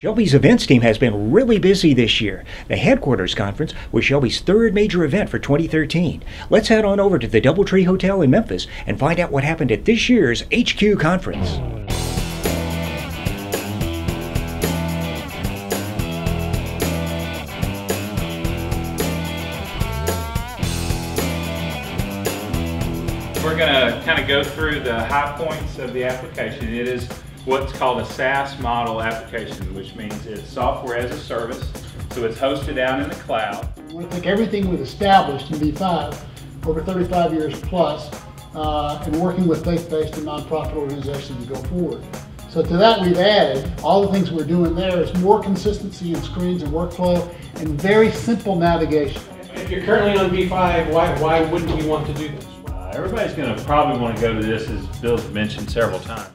Shelby's events team has been really busy this year. The headquarters conference was Shelby's third major event for 2013. Let's head on over to the DoubleTree Hotel in Memphis and find out what happened at this year's HQ conference. We're going to kind of go through the high points of the application. It is what's called a SaaS model application, which means it's software as a service, so it's hosted out in the cloud. I want to take everything we've established in V5 over 35 years plus and working with faith-based and nonprofit organizations to go forward. So to that we've added all the things we're doing there is more consistency in screens and workflow and very simple navigation. If you're currently on V5, why wouldn't you want to do this? Everybody's going to probably want to go to this, as Bill's mentioned several times.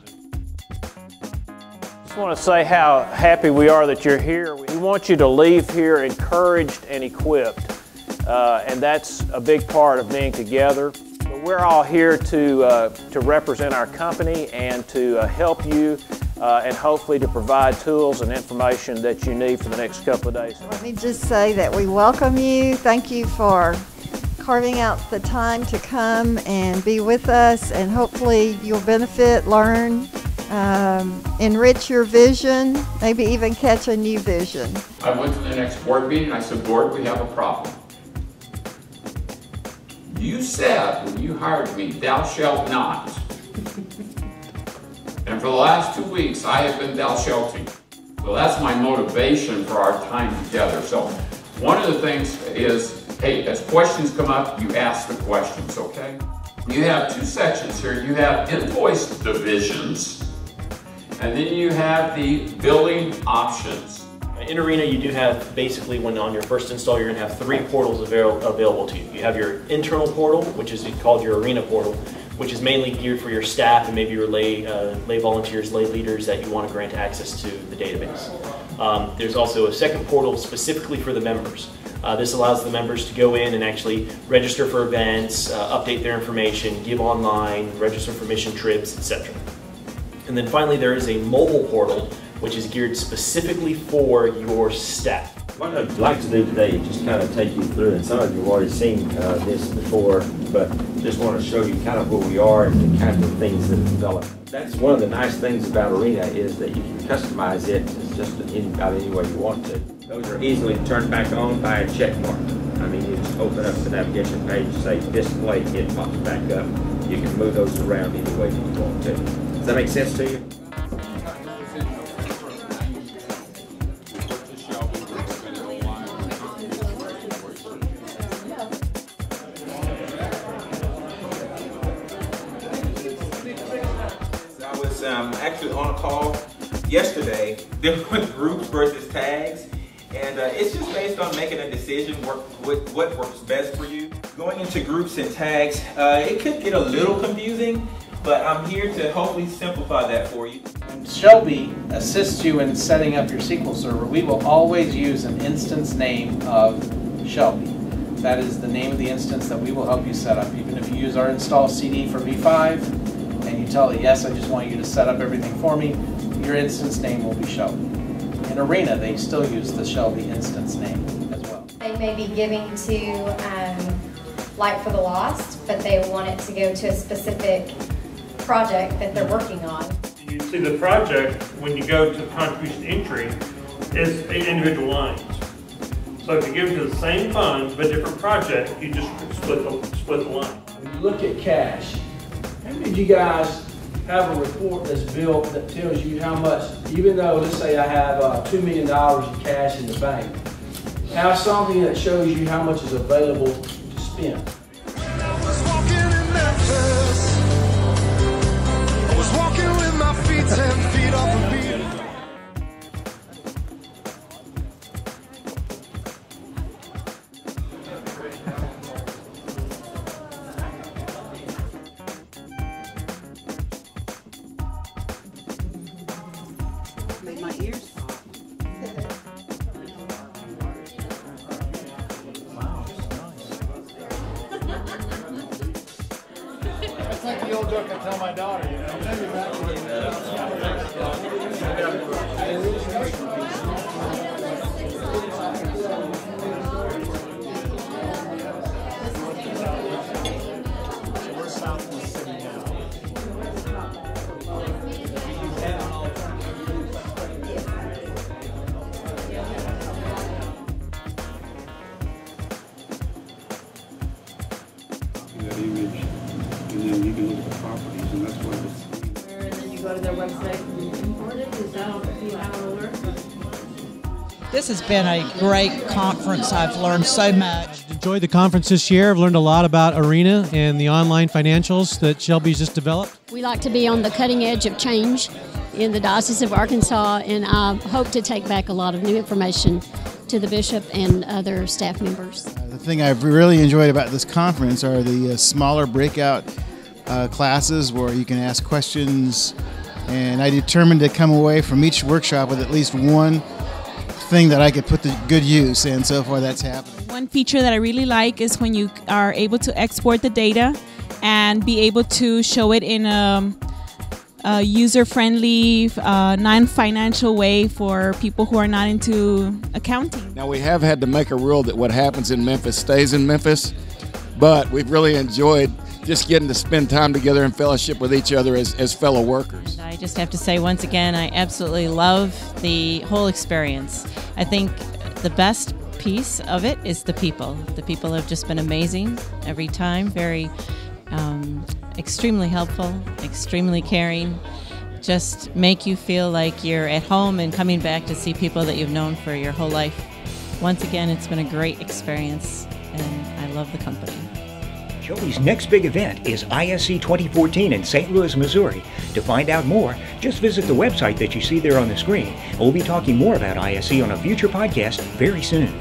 I want to say how happy we are that you're here. We want you to leave here encouraged and equipped, and that's a big part of being together. We're all here to represent our company and to help you and hopefully to provide tools and information that you need for the next couple of days. Let me just say that we welcome you. Thank you for carving out the time to come and be with us, and hopefully you'll benefit, learn, enrich your vision, maybe even catch a new vision. I went to the next board meeting and I said, "Board, we have a problem. You said when you hired me, thou shalt not." And for the last 2 weeks, I have been thou shalting. So that's my motivation for our time together. So one of the things is, hey, as questions come up, you ask the questions, okay? You have two sections here. You have invoice divisions, and then you have the billing options. In Arena, you do have basically, when on your first install, you're going to have 3 portals available to you. You have your internal portal, which is called your Arena portal, which is mainly geared for your staff and maybe your lay volunteers, lay leaders that you want to grant access to the database. There's also a second portal specifically for the members. This allows the members to go in and actually register for events, update their information, give online, register for mission trips, etc. And then finally there is a mobile portal which is geared specifically for your staff. What I'd like to do today is just kind of take you through, and some of you have already seen this before, but just want to show you kind of where we are and the kind of things that have developed. That's one of the nice things about Arena is that you can customize it just about any way you want to. Those are easily turned back on by a check mark. I mean, you just open up the navigation page, say display, it pops back up. You can move those around any way that you want to. Does that make sense to you? I was actually on a call yesterday dealing with groups versus tags. And it's just based on making a decision what works best for you. Going into groups and tags, it could get a little confusing, but I'm here to hopefully simplify that for you. When Shelby assists you in setting up your SQL server, we will always use an instance name of Shelby. That is the name of the instance that we will help you set up. Even if you use our install CD for V5 and you tell it, yes, I just want you to set up everything for me, your instance name will be Shelby. In Arena, they still use the Shelby instance name as well. They may be giving to Light for the Lost, but they want it to go to a specific project that they're working on. You see the project, when you go to contribution entry, is individual lines. So if you give to the same funds but different project, you just split the line. When you look at cash, how many of you guys have a report that's built that tells you how much, even though, let's say I have $2 million in cash in the bank, have something that shows you how much is available to spend. I was walking in Memphis. I was walking with my feet 10 feet off the beat. Made my ears pop. That's like the old joke I tell my daughter, you know. This has been a great conference. I've learned so much. Enjoyed the conference this year. I've learned a lot about Arena and the online financials that Shelby's just developed. We like to be on the cutting edge of change in the Diocese of Arkansas, and I hope to take back a lot of new information to the bishop and other staff members. The thing I've really enjoyed about this conference are the smaller breakout classes where you can ask questions, and I determined to come away from each workshop with at least one thing that I could put to good use, and so far that's happening. One feature that I really like is when you are able to export the data and be able to show it in a user-friendly, non-financial way for people who are not into accounting. Now, we have had to make a rule that what happens in Memphis stays in Memphis, but we've really enjoyed just getting to spend time together and fellowship with each other as fellow workers. I just have to say once again, I absolutely love the whole experience. I think the best piece of it is the people. The people have just been amazing every time, very extremely helpful, extremely caring, just make you feel like you're at home and coming back to see people that you've known for your whole life. Once again, it's been a great experience, and I love the company. Shelby's next big event is ISC 2014 in St. Louis, Missouri. To find out more, just visit the website that you see there on the screen. We'll be talking more about ISC on a future podcast very soon.